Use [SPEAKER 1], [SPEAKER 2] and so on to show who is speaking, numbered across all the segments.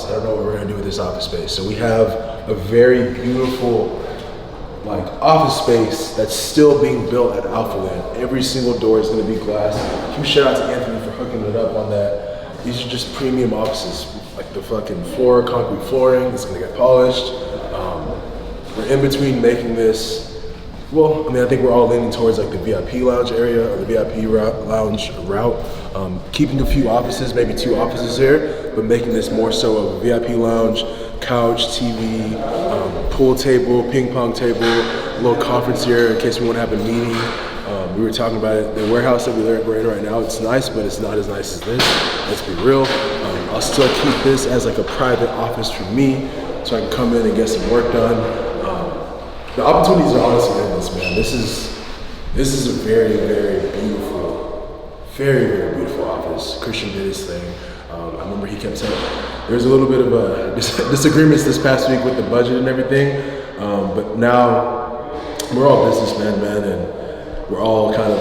[SPEAKER 1] office. I don't know what we're gonna do with this office space. So we have a very beautiful like office space that's still being built at Alphaland. Every single door is gonna be glass. Huge shout out to Anthony for hooking it up on that. These are just premium offices. Like the fucking floor, concrete flooring, it's gonna get polished. We're in between making this, well, I mean, I think we're all leaning towards like the VIP lounge area or the VIP lounge route. Keeping a few offices, maybe 2 offices here, but making this more so of a VIP lounge, couch, TV, pool table, ping pong table, a little conference here in case we want to have a meeting. We were talking about it, the warehouse that we're in right now, it's nice, but it's not as nice as this. Let's be real. I'll still keep this as like a private office for me, so I can come in and get some work done. The opportunities are honestly endless, man. This is a very, very beautiful office. Christian did his thing. I remember he kept saying there was a little bit of a disagreements this past week with the budget and everything, but now we're all businessmen, man, and we're all kind of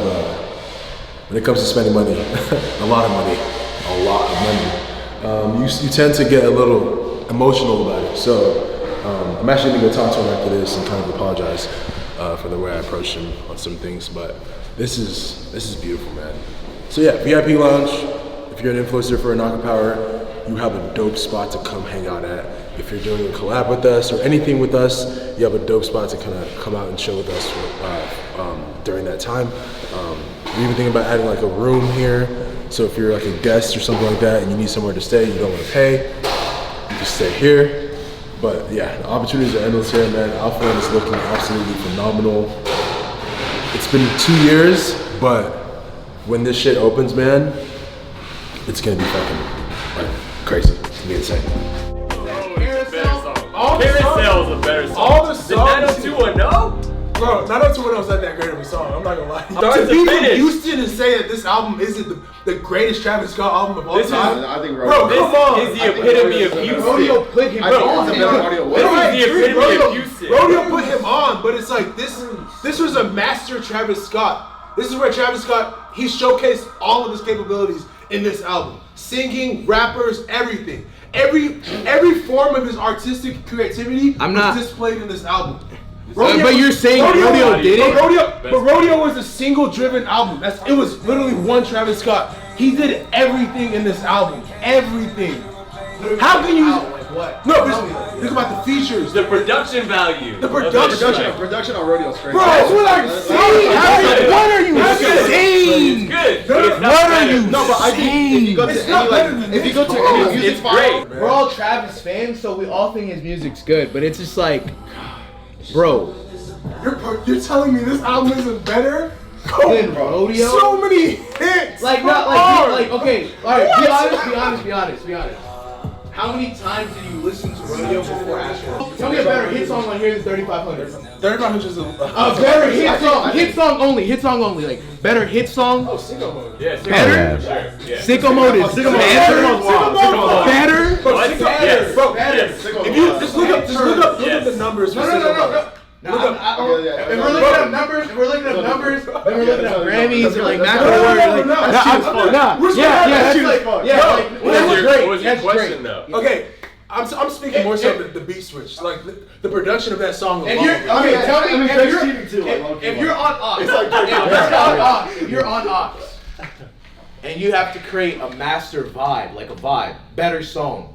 [SPEAKER 1] when it comes to spending money, a lot of money. You tend to get a little emotional about it. So I'm actually gonna go talk to him after this and kind of apologize for the way I approached him on some things. But this is beautiful, man. So yeah, VIP lounge. If you're an influencer for INAKA Power, you have a dope spot to come hang out at. If you're doing a collab with us or anything with us, you have a dope spot to kind of come out and chill with us during that time. We're even thinking about adding like a room here. So if you're like a guest or something like that and you need somewhere to stay, you don't want to pay, you just stay here. But yeah, the opportunities are endless here, man. Alphaland is looking absolutely phenomenal. It's been 2 years, but when this shit opens, man, it's gonna be fucking like crazy. It's gonna be insane.
[SPEAKER 2] Carousel is a better song.
[SPEAKER 3] All the songs.
[SPEAKER 2] The 90210?
[SPEAKER 3] Bro, 90210 is not that great of a song. I'm not gonna lie.
[SPEAKER 2] Start
[SPEAKER 3] To
[SPEAKER 2] to
[SPEAKER 3] be from
[SPEAKER 2] finish.
[SPEAKER 3] Houston and say that this album isn't the greatest Travis Scott album of all
[SPEAKER 2] This is-
[SPEAKER 3] time.
[SPEAKER 4] I think
[SPEAKER 3] Bro,
[SPEAKER 2] This
[SPEAKER 3] come on.
[SPEAKER 2] is the epitome of Houston.
[SPEAKER 3] Rodeo put him
[SPEAKER 4] I think
[SPEAKER 3] on.
[SPEAKER 4] it's a better audio.
[SPEAKER 2] This is the epitome of Houston.
[SPEAKER 3] Rodeo put him on, but it's like this was a master Travis Scott. This is where Travis Scott, he showcased all of his capabilities in this album. Singing, rappers, everything. Every form of his artistic creativity was displayed in this album.
[SPEAKER 5] But you're saying Rodeo did it?
[SPEAKER 3] But Rodeo was a single-driven album. It was literally one Travis Scott. He did everything in this album. Everything. How can you?
[SPEAKER 5] What?
[SPEAKER 3] No, think about the features.
[SPEAKER 2] The production value.
[SPEAKER 3] The production.
[SPEAKER 4] Production on Rodeo is crazy.
[SPEAKER 3] Bro, that's what I'm saying.
[SPEAKER 5] What are you saying?
[SPEAKER 2] It's good. It's not
[SPEAKER 5] What are
[SPEAKER 2] better.
[SPEAKER 5] you
[SPEAKER 4] No, but I think if you go to
[SPEAKER 3] It's not better
[SPEAKER 4] any
[SPEAKER 3] than
[SPEAKER 4] if you
[SPEAKER 3] this,
[SPEAKER 4] go to
[SPEAKER 3] bro.
[SPEAKER 4] any music
[SPEAKER 2] It's
[SPEAKER 4] file,
[SPEAKER 2] great.
[SPEAKER 5] We're all Travis fans, so we all think his music's good, but it's just like, bro,
[SPEAKER 3] You're telling me this album isn't better?
[SPEAKER 5] then Rodeo?
[SPEAKER 3] So many hits.
[SPEAKER 5] Like, not like, okay, alright, be honest. How many times did you listen to Rodeo before Astro? Tell me a better hit song on here than 3500.
[SPEAKER 3] 3500 is a
[SPEAKER 5] Better hit song only, like, better hit song.
[SPEAKER 3] Oh, Sicko Mode.
[SPEAKER 2] Yeah, Sicko
[SPEAKER 5] Better?
[SPEAKER 2] Mode, for sure. Yeah.
[SPEAKER 5] Sicko Mode is better. Better?
[SPEAKER 3] Bro,
[SPEAKER 2] What?
[SPEAKER 3] Sicko
[SPEAKER 2] Yes.
[SPEAKER 3] Bro,
[SPEAKER 2] Yes.
[SPEAKER 3] if you just look up the numbers for Sicko Mode.
[SPEAKER 5] If we're looking up numbers, then we're looking up Grammys or like Macro.
[SPEAKER 2] What was your question though?
[SPEAKER 3] Okay, I'm speaking more so the beat switch, like the production of that song.
[SPEAKER 5] If you're on Aux, and you have to create a master vibe, like a vibe, better song.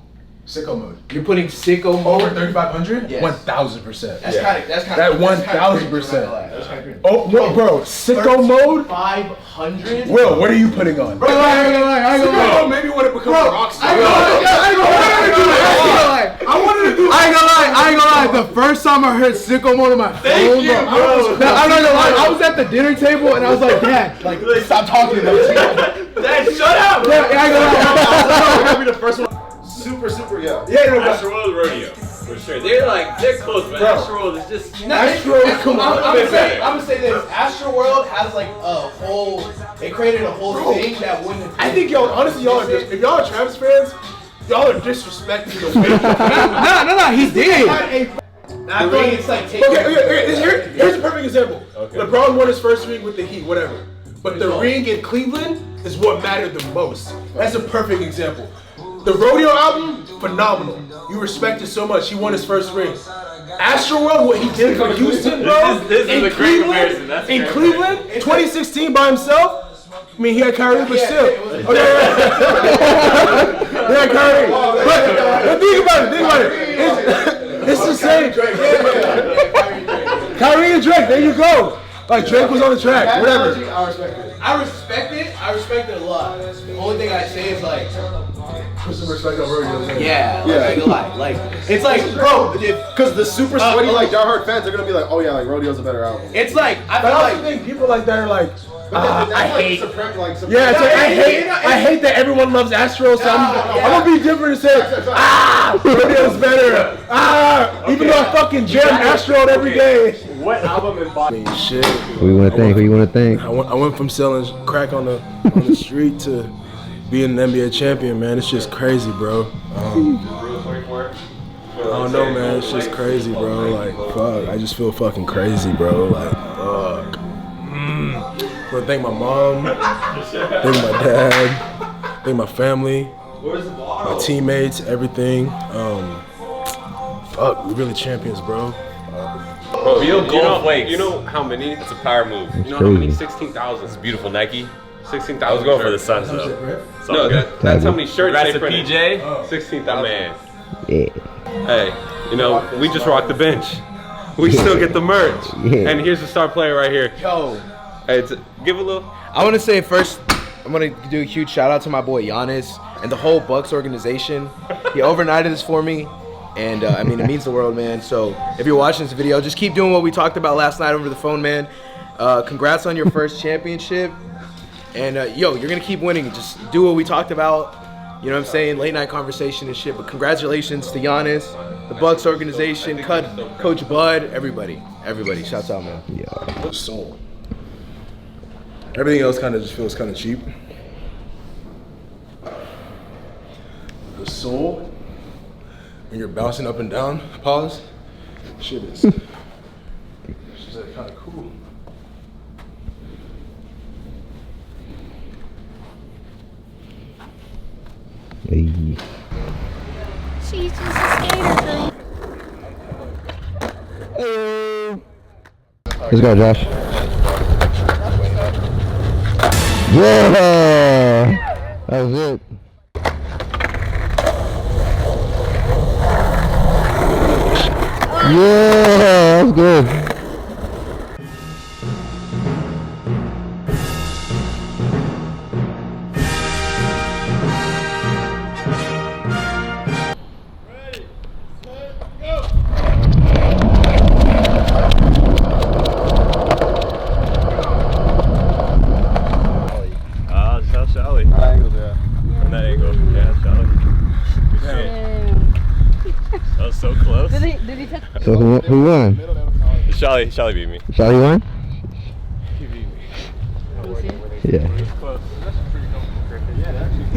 [SPEAKER 3] Sicko Mode.
[SPEAKER 5] You're putting Sicko Mode
[SPEAKER 3] Over 3500?
[SPEAKER 5] Yes.
[SPEAKER 3] 1000%.
[SPEAKER 5] That's kind of
[SPEAKER 3] That 1000%. Oh, no, bro, Sicko Mode?
[SPEAKER 5] 500.
[SPEAKER 3] Will, what are you putting on?
[SPEAKER 5] Bro, I
[SPEAKER 3] Sicko Mode maybe when it becomes a rock star.
[SPEAKER 5] I ain't gonna lie. The first time I heard Sicko Mode on my phone,
[SPEAKER 2] Thank you, bro.
[SPEAKER 5] I'm not gonna lie. I was at the dinner table and I was like, Dad, like, stop talking.
[SPEAKER 2] Dad, shut up!
[SPEAKER 5] I ain't gonna lie.
[SPEAKER 4] the first one. Super, yeah.
[SPEAKER 2] Astro World Rodeo, for sure. They're close, but Astro World is just.
[SPEAKER 5] Come on. I'm gonna say this. Astro World has like a whole. It created a whole thing that wouldn't have.
[SPEAKER 3] I think y'all, honestly, if y'all are Travis fans, y'all are disrespecting the way.
[SPEAKER 5] No, he did.
[SPEAKER 3] I feel like
[SPEAKER 5] it's like
[SPEAKER 3] here's a perfect example.
[SPEAKER 2] Okay.
[SPEAKER 3] LeBron won his first ring with the Heat, whatever. But the ring in Cleveland is what mattered the most. That's a perfect example. The Rodeo album, phenomenal. You respect it so much. He won his first ring. Astroworld, what he did for Houston, bro.
[SPEAKER 2] This is a great comparison. That's
[SPEAKER 3] In
[SPEAKER 2] great.
[SPEAKER 3] Cleveland, 2016 by himself. I mean, he had Kyrie, but still. Okay. He had Kyrie. But think about it. It's the same. Kyrie and Drake, there you go. Like Drake was on the track, whatever.
[SPEAKER 5] I respect it. I respect it a lot. The only thing I say is like,
[SPEAKER 3] Put some respect on Rodeo.
[SPEAKER 5] yeah, like it's like, bro,
[SPEAKER 4] Because the super sweaty, like, diehard fans are gonna be like, oh yeah, like, Rodeo's a better album.
[SPEAKER 5] it's like I
[SPEAKER 3] But
[SPEAKER 5] feel
[SPEAKER 3] I also
[SPEAKER 5] like
[SPEAKER 3] think people like that are like, I hate.
[SPEAKER 4] Like,
[SPEAKER 3] Yeah, it's like, I hate that everyone loves Astro, so I'm gonna be different and say, Rodeo's better. Even though I fucking jam Astro every day.
[SPEAKER 2] What album embodies?
[SPEAKER 1] Shit.
[SPEAKER 6] Who you want to thank? Who you want to thank?
[SPEAKER 1] I went from selling crack on the street to being an NBA champion, man. It's just crazy, bro. I don't know, man. It's just crazy, bro. Like, fuck. I just feel fucking crazy, bro. Like, fuck. I want to thank my mom, thank my dad, thank my family, my teammates, everything. Fuck, we really champions, bro.
[SPEAKER 2] Bro,
[SPEAKER 7] You
[SPEAKER 2] you
[SPEAKER 7] know how many? It's a power move. You know how
[SPEAKER 6] crazy.
[SPEAKER 7] many? 16,000. It's beautiful Nike. 16,000.
[SPEAKER 2] I was going for the
[SPEAKER 7] shirts.
[SPEAKER 2] Suns though.
[SPEAKER 7] No, that's how many shirts
[SPEAKER 2] Congrats
[SPEAKER 7] they
[SPEAKER 2] to
[SPEAKER 7] printed.
[SPEAKER 2] PJ.
[SPEAKER 7] 16,000. Man.
[SPEAKER 6] Yeah.
[SPEAKER 7] Hey, we just rock the bench. We still get the merch.
[SPEAKER 6] Yeah.
[SPEAKER 7] And here's the star player right here.
[SPEAKER 5] yo.
[SPEAKER 7] Hey, give a little.
[SPEAKER 8] I want to say first, I'm going to do a huge shout out to my boy Giannis and the whole Bucks organization. He overnighted this for me, and I mean, it means the world, man. So if you're watching this video, just keep doing what we talked about last night over the phone, man. Congrats on your first championship. And yo, you're going to keep winning. Just do what we talked about. You know what I'm saying? Late night conversation and shit. But congratulations to Giannis, the Bucks organization, Coach Bud, everybody. Everybody. Shouts out, man.
[SPEAKER 6] Yeah.
[SPEAKER 1] Soul. Everything else kind of just feels kind of cheap. The soul, when you're bouncing up and down, pause, shit is kind of cool.
[SPEAKER 6] Hey.
[SPEAKER 9] She's just a skater, thing.
[SPEAKER 6] Let's go, Josh. Yeah! That was it. Yeah, that's good.
[SPEAKER 7] Shelly. That angle, yeah. From that angle, yeah, Shelly. That was so close.
[SPEAKER 9] Did he touch?
[SPEAKER 6] So who won?
[SPEAKER 7] Shelly beat me.
[SPEAKER 6] Charlie won? Yeah.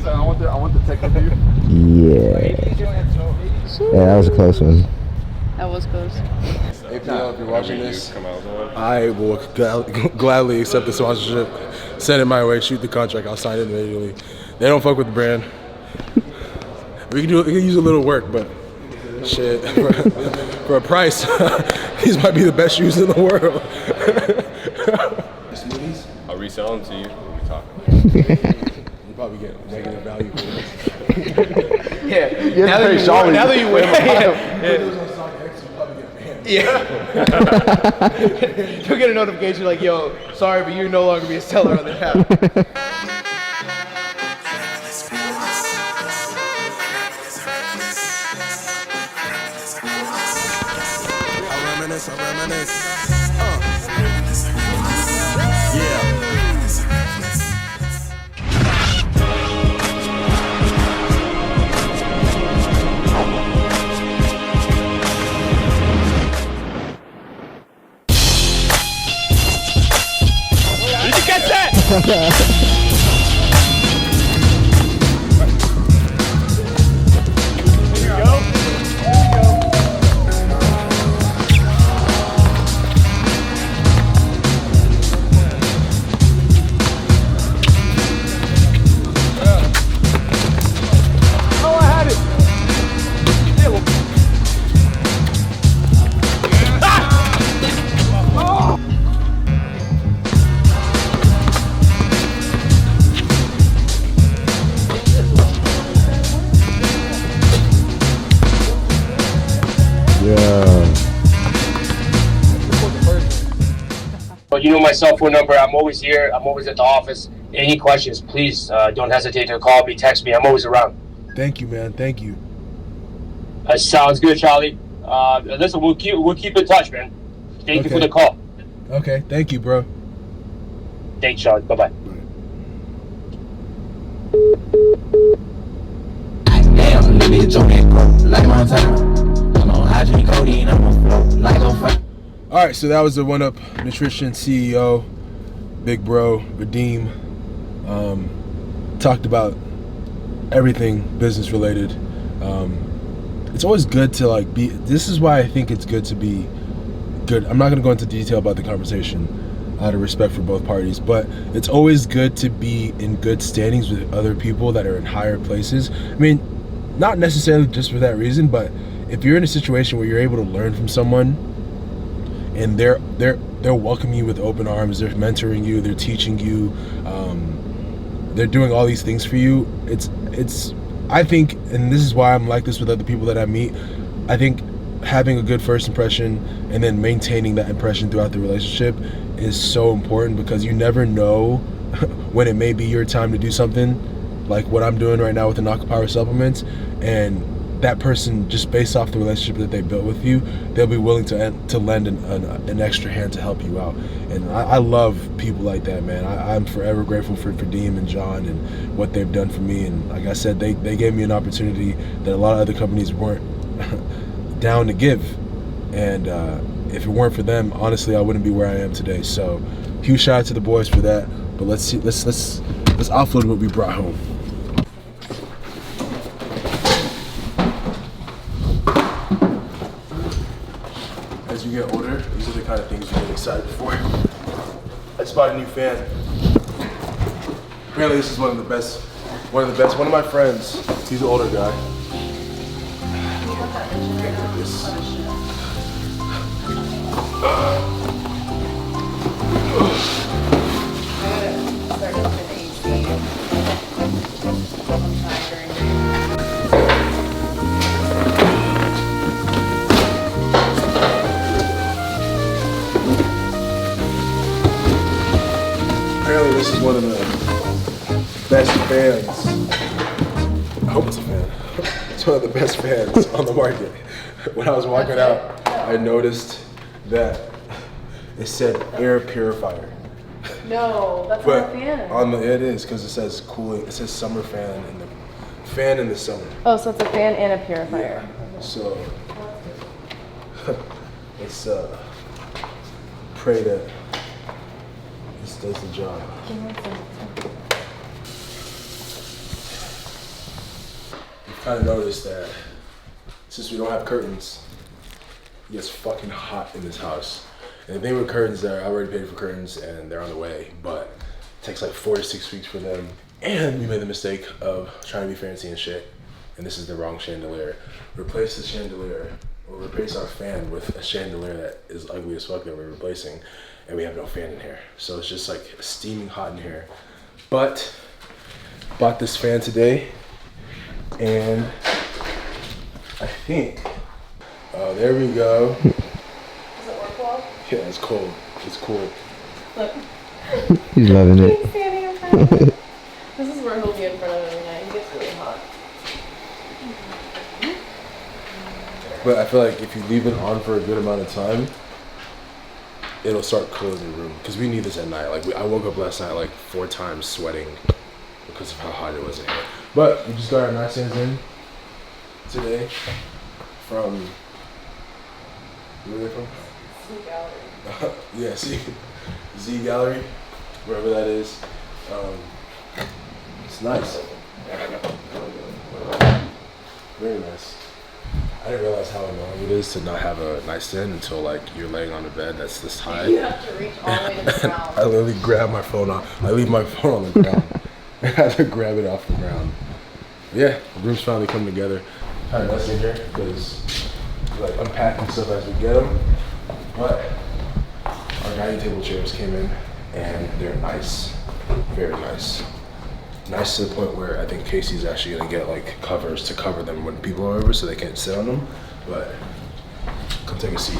[SPEAKER 4] So I want the tech review.
[SPEAKER 6] Yeah. Yeah, that was a close one.
[SPEAKER 9] That was close.
[SPEAKER 1] APL, if you're watching this,
[SPEAKER 7] Come out with one.
[SPEAKER 1] I will gladly accept the sponsorship. Send it my way. Shoot the contract. I'll sign it immediately. They don't fuck with the brand. We can use a little work, but shit, for a price, these might be the best shoes in the world. Smoothies?
[SPEAKER 7] I'll resell them to you when we talk.
[SPEAKER 1] You probably get negative value for this.
[SPEAKER 5] Yeah. Now that you win. Yeah. You'll get a notification like, yo, sorry, but you're no longer be a seller on the app.
[SPEAKER 2] Did you catch that?
[SPEAKER 10] But you know my cell phone number. I'm always here. I'm always at the office. Any questions, please don't hesitate to call me, text me. I'm always around.
[SPEAKER 1] Thank you, man. Thank you.
[SPEAKER 10] Sounds good, Charlie. Listen, we'll keep in touch, man. Thank you for the call.
[SPEAKER 1] Okay. Thank you, bro.
[SPEAKER 10] Thanks, Charlie. Bye bye.
[SPEAKER 1] All right, so that was the One Up Nutrition CEO, Big Bro, Redeem. Talked about everything business related. It's always good to like be. This is why I think it's good to be good. I'm not going to go into detail about the conversation out of respect for both parties, but it's always good to be in good standings with other people that are in higher places. I mean, not necessarily just for that reason, but if you're in a situation where you're able to learn from someone and they'll welcome you with open arms, they're mentoring you, they're teaching you, they're doing all these things for you. It's I think, and this is why I'm like this with other people that I meet, I think having a good first impression and then maintaining that impression throughout the relationship is so important, because you never know when it may be your time to do something like what I'm doing right now with the INAKA Power supplements, and that person, just based off the relationship that they built with you, they'll be willing to lend an extra hand to help you out. And I love people like that, man. I'm forever grateful for Deem and John and what they've done for me. And like I said, they gave me an opportunity that a lot of other companies weren't down to give. And if it weren't for them, honestly, I wouldn't be where I am today. So huge shout out to the boys for that. But let's offload what we brought home. As you get older, these are the kind of things you get excited for. I just bought a new fan. Apparently this is one of the best. One of my friends, he's an older guy. Apparently this is one of the best fans. I hope it's a fan. It's one of the best fans on the market. When I was walking out, I noticed that it said air purifier.
[SPEAKER 11] No, that's
[SPEAKER 1] But
[SPEAKER 11] not a fan.
[SPEAKER 1] on the it is, because it says cooling. It says summer fan in the fan in the summer.
[SPEAKER 11] Oh, so it's a fan and a purifier.
[SPEAKER 1] Yeah. So let's pray that this does the job. I've kind of noticed that since we don't have curtains, it gets fucking hot in this house. And the thing with curtains, I already paid for curtains and they're on the way, but it takes like 4 to 6 weeks for them. And we made the mistake of trying to be fancy and shit, and this is the wrong chandelier. Replace the chandelier, or replace our fan with a chandelier that is ugly as fuck that we're replacing, and we have no fan in here. So it's just like steaming hot in here. But bought this fan today, and I think, oh, there we go.
[SPEAKER 11] Does it work well?
[SPEAKER 1] Yeah, it's cold. It's cool.
[SPEAKER 11] Look.
[SPEAKER 6] He's loving it.
[SPEAKER 11] He's standing in front of it. This is where he'll be in front of it every night. He gets really hot.
[SPEAKER 1] But I feel like if you leave it on for a good amount of time, it'll start cooling the room. Because we need this at night. Like I woke up last night like 4 times sweating because of how hot it was in here. But we just got our nightstands in today from, where are they from?
[SPEAKER 11] Z Gallery.
[SPEAKER 1] Yeah, Z Gallery, wherever that is. It's nice. Very nice. I didn't realize how annoying it is to not have a nightstand until like you're laying on a bed that's this high.
[SPEAKER 11] You have to reach all the way to the ground.
[SPEAKER 1] I literally grab my phone off. I leave my phone on the ground. I have to grab it off the ground. Yeah, the room's finally come together. Kind of messy in here because like unpacking stuff as we get them. But our dining table chairs came in and they're nice, very nice. Nice to the point where I think Casey's actually gonna get like covers to cover them when people are over so they can't sit on them. But Come take a seat.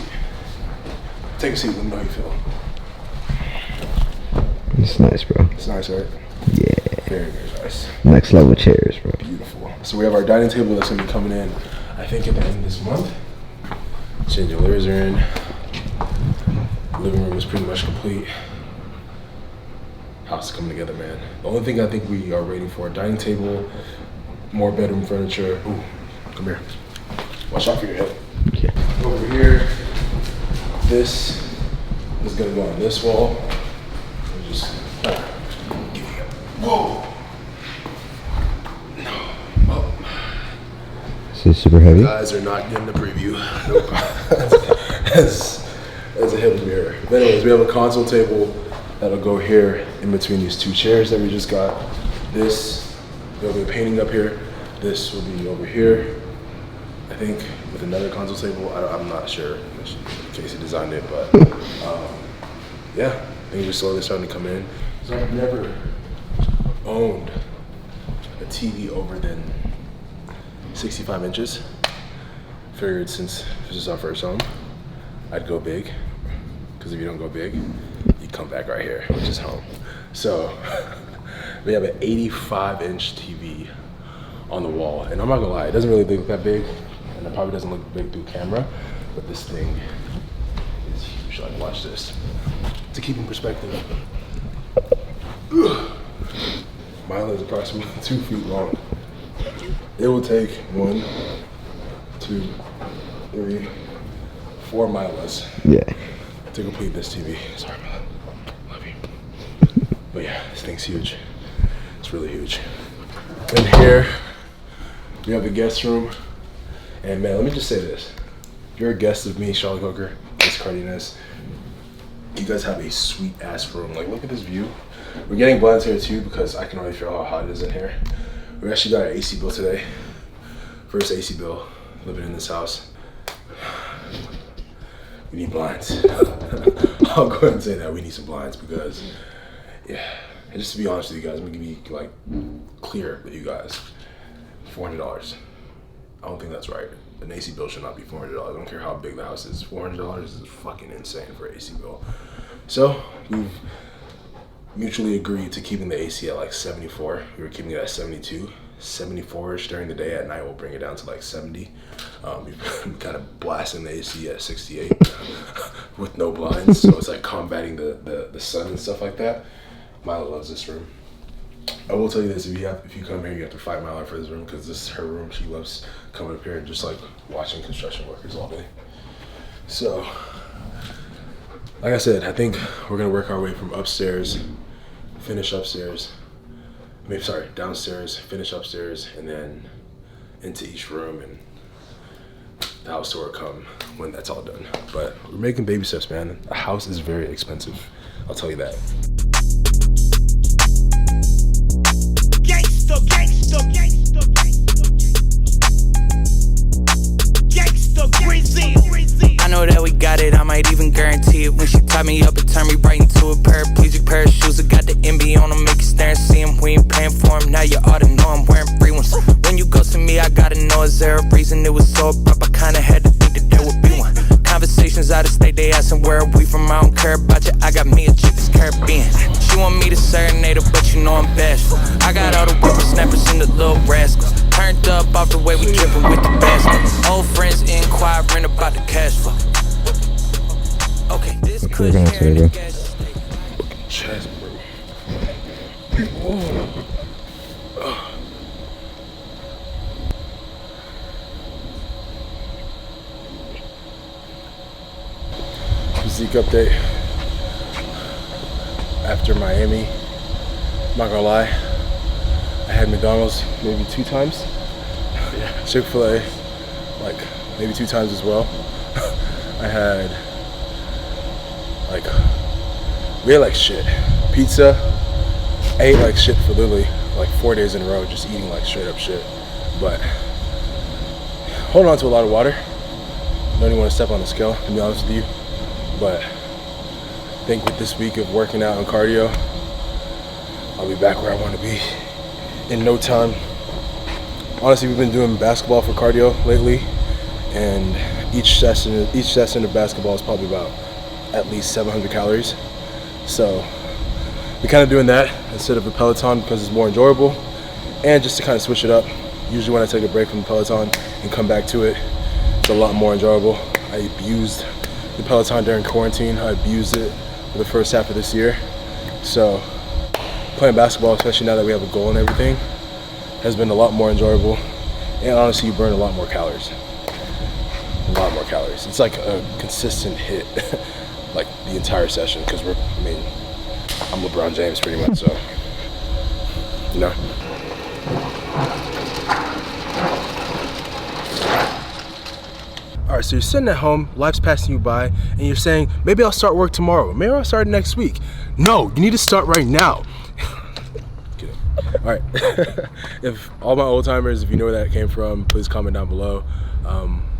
[SPEAKER 1] Take a seat, let me know how you feel.
[SPEAKER 6] It's nice, bro.
[SPEAKER 1] It's nice, right?
[SPEAKER 6] Yeah.
[SPEAKER 1] Very, very nice.
[SPEAKER 6] Next level chairs, bro.
[SPEAKER 1] Beautiful. So we have our dining table that's gonna be coming in, I think at the end of this month. Chandeliers are in. Living room is pretty much complete. House is coming together, man. The only thing I think we are waiting for, dining table, more bedroom furniture. Ooh, come here. Watch out for your head.
[SPEAKER 6] Okay.
[SPEAKER 1] Over here, this is gonna go on this wall. Just give you whoa. No. Oh.
[SPEAKER 6] Is it super heavy?
[SPEAKER 1] Guys are not getting the preview. Nope. As a hidden mirror. But anyways, we have a console table that'll go here in between these two chairs that we just got. This, there'll be a painting up here. This will be over here. I think with another console table. I'm not sure. Casey designed it, but yeah, things are slowly starting to come in. So I've never owned a TV over than 65 inches. Figured since this is our first home, I'd go big. Because if you don't go big, you come back right here, which is home. So we have an 85-inch TV on the wall. And I'm not gonna lie, it doesn't really look that big. And it probably doesn't look big through camera, but this thing is huge. Like, watch this. To keep in perspective, Milo is approximately 2 feet long. It will take 1, 2, 3, 4 Milos.
[SPEAKER 6] Yeah.
[SPEAKER 1] To complete this TV. Sorry, Milo. Love you. But yeah, this thing's huge. It's really huge. And here, we have the guest room. And man, let me just say this. If you're a guest of me, Charlotte Coker, Miss Cardenas, you guys have a sweet ass room. Like, look at this view. We're getting blinds here too because I can already feel how hot it is in here. We actually got our AC bill today. First AC bill living in this house. We need blinds. I'll go ahead and say that we need some blinds because, yeah. And just to be honest with you guys, I'm gonna be like clear with you guys. $400. I don't think that's right. An AC bill should not be $400. I don't care how big the house is. $400 is fucking insane for an AC bill. So we've mutually agreed to keeping the AC at like 74. We were keeping it at 72. 74-ish during the day. At night we'll bring it down to like 70. We've been kind of blasting the AC at 68 with no blinds, so it's like combating the sun and stuff like that. Milo loves this room. I will tell you this, if you come here, you have to fight Milo for this room because this is her room. She loves coming up here and just like watching construction workers all day. So, like I said, I think we're gonna work our way from upstairs, finish upstairs, downstairs, finish upstairs, and then into each room, and the house tour will come when that's all done. But we're making baby steps, man. A house is very expensive. I'll tell you that.
[SPEAKER 12] I know that we got it, I might even guarantee it. When she tied me up and turned me right into a paraplegic pair of shoes. I got the MB on them, make you stare and see them. We ain't paying for them, now you ought to know I'm wearing free ones. When you go to me, I gotta know, is there a reason it was so abrupt? I kinda had to think that there would be one. Conversations out of state, they asking where are we from. I don't care about you, I got me a chick that's Caribbean. She want me to serenade her, but you know I'm bashful. I got all the whippersnappers and the little rascals. Turned up off the way we drippin' with the basket. Old friends inquiring about the cash flow. Okay, this
[SPEAKER 6] We're going to the
[SPEAKER 1] Chest, bro. Physique update. After Miami, I'm not gonna lie, I had McDonald's maybe 2 times. Yeah. Chick-fil-A, like maybe 2 times as well. I had we ate like shit. Pizza, I ate like shit for literally like 4 days in a row, just eating like straight up shit. But holding on to a lot of water. Don't even want to step on the scale, to be honest with you. But I think with this week of working out and cardio, I'll be back where I want to be in no time. Honestly, we've been doing basketball for cardio lately, and each session of basketball is probably about at least 700 calories. So we're kind of doing that instead of a Peloton because it's more enjoyable, and just to kind of switch it up. Usually when I take a break from the Peloton and come back to it, it's a lot more enjoyable. I abused the Peloton during quarantine. I abused it for the first half of this year. So playing basketball, especially now that we have a goal and everything, has been a lot more enjoyable. And honestly, you burn a lot more calories. A lot more calories. It's like a consistent hit, like the entire session, because I'm LeBron James pretty much, so, you know. All right, so you're sitting at home, life's passing you by, and you're saying, maybe I'll start work tomorrow, maybe I'll start next week. No, you need to start right now. Kidding. All right, if all my old timers, if you know where that came from, please comment down below.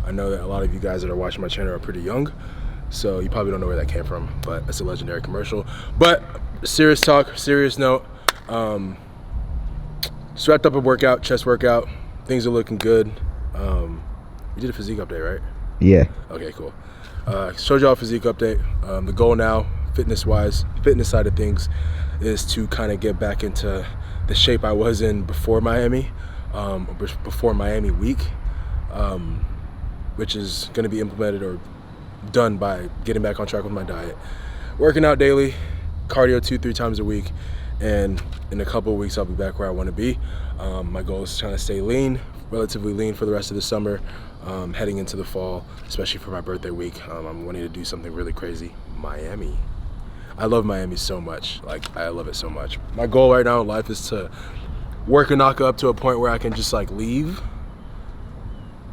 [SPEAKER 1] I know that a lot of you guys that are watching my channel are pretty young, so you probably don't know where that came from, but it's a legendary commercial. But serious talk, serious note, just wrapped up a workout, chest workout. Things are looking good. We did a physique update, right?
[SPEAKER 6] Yeah.
[SPEAKER 1] Okay, cool. Showed y'all a physique update. The goal now, fitness side of things, is to kind of get back into the shape I was in before Miami, before Miami week, which is going to be implemented or done by getting back on track with my diet, working out daily, cardio 2-3 times a week, and in a couple of weeks I'll be back where I want to be. My goal is trying to stay lean, relatively lean for the rest of the summer, heading into the fall, especially for my birthday week. I'm wanting to do something really crazy. Miami. I love Miami so much. Like, I love it so much. My goal right now in life is to work INAKA up to a point where I can just like leave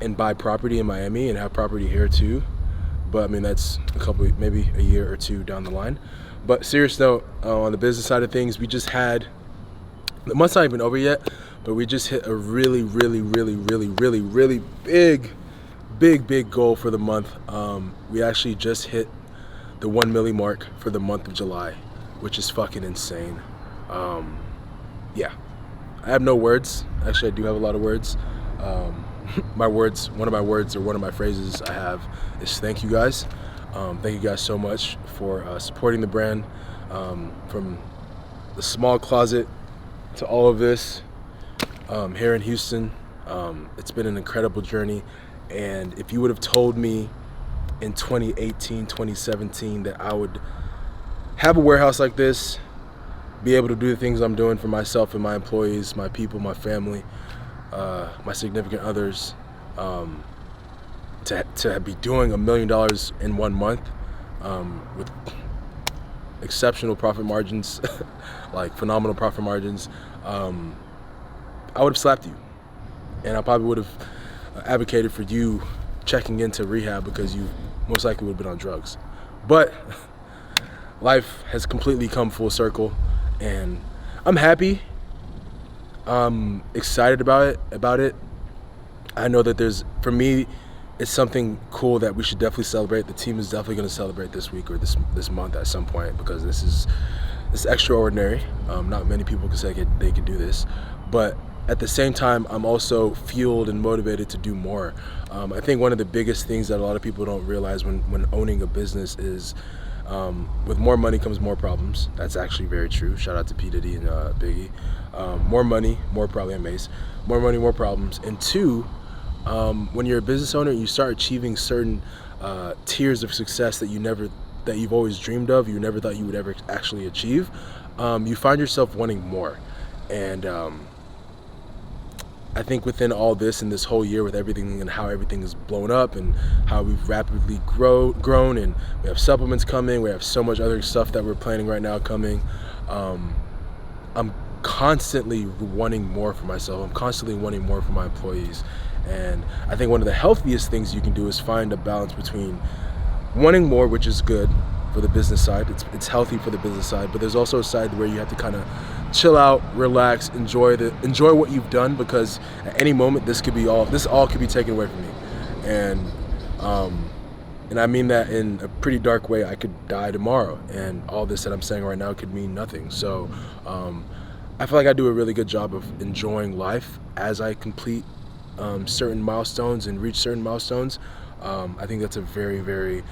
[SPEAKER 1] and buy property in Miami and have property here too. But I mean, that's maybe a year or two down the line. But serious note, on the business side of things, we just had, the month's not even over yet, but we just hit a really big goal for the month. We actually just hit the 1 million mark for the month of July, which is fucking insane. Yeah, I have no words. Actually, I do have a lot of words. One of my phrases I have is thank you guys. Thank you guys so much for supporting the brand, from the small closet to all of this here in Houston. It's been an incredible journey, and if you would have told me in 2018, 2017 that I would have a warehouse like this, be able to do the things I'm doing for myself and my employees, my people, my family, my significant others, to be doing $1 million in 1 month, with exceptional profit margins, like phenomenal profit margins, I would have slapped you, and I probably would have advocated for you checking into rehab because you most likely would have been on drugs. But life has completely come full circle, and I'm happy. I'm excited about it. I know that for me, it's something cool that we should definitely celebrate. The team is definitely going to celebrate this week or this month at some point, because it's extraordinary. Not many people can say they could do this, but at the same time, I'm also fueled and motivated to do more. I think one of the biggest things that a lot of people don't realize when owning a business is, with more money comes more problems. That's actually very true. Shout out to P. Diddy and Biggie. More money, more probably a Mace. More money, more problems. And two, when you're a business owner, you start achieving certain tiers of success that you've always dreamed of, you never thought you would ever actually achieve. You find yourself wanting more. And I think within all this and this whole year, with everything and how everything is blown up and how we've rapidly grown, and we have supplements coming, we have so much other stuff that we're planning right now coming, I'm constantly wanting more for myself. I'm constantly wanting more for my employees. And I think one of the healthiest things you can do is find a balance between wanting more, which is good for the business side. It's healthy for the business side, but there's also a side where you have to kind of chill out, relax, enjoy what you've done, because at any moment this all could be taken away from me. And I mean that in a pretty dark way. I could die tomorrow, and all this that I'm saying right now could mean nothing. So I feel like I do a really good job of enjoying life as I complete certain milestones and reach certain milestones. I think that's a very, very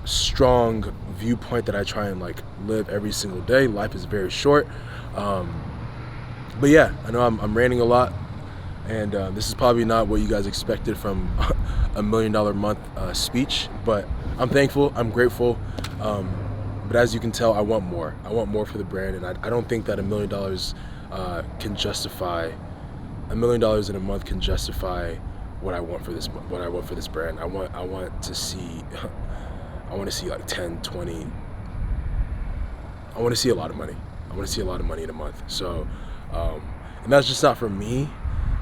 [SPEAKER 1] strong viewpoint that I try and like live every single day. Life is very short. But yeah, I know I'm ranting a lot, and this is probably not what you guys expected from a $1 million a month speech, but I'm thankful, I'm grateful. But as you can tell, I want more. I want more for the brand, and I don't think that $1 million can justify $1 million in a month can justify what I want for this brand. I want to see like 10, 20. I want to see a lot of money. I want to see a lot of money in a month. So, and that's just not for me,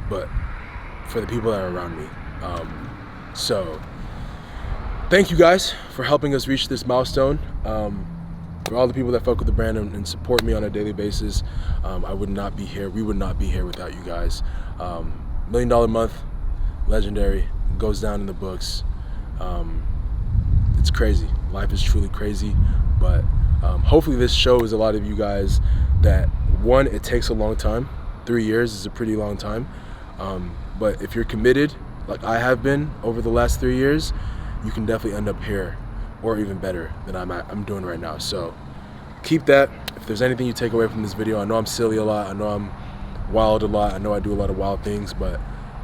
[SPEAKER 1] but for the people that are around me. So, thank you guys for helping us reach this milestone. For all the people that fuck with the brand and support me on a daily basis, I would not be here. We would not be here without you guys. $1 million a month, legendary, goes down in the books. It's crazy. Life is truly crazy, but hopefully this shows a lot of you guys that, one, it takes a long time. 3 years is a pretty long time, but if you're committed, like I have been over the last 3 years, you can definitely end up here, or even better than I'm doing right now. So keep that. If there's anything you take away from this video, I know I'm silly a lot, I know I'm wild a lot, I know I do a lot of wild things, but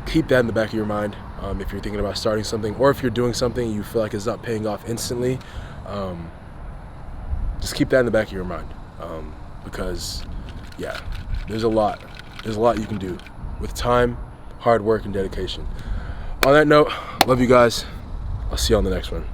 [SPEAKER 1] keep that in the back of your mind. If you're thinking about starting something, or if you're doing something you feel like it's not paying off instantly, just keep that in the back of your mind, because yeah, there's a lot you can do with time, hard work, and dedication. On that note, love you guys. I'll see you on the next one.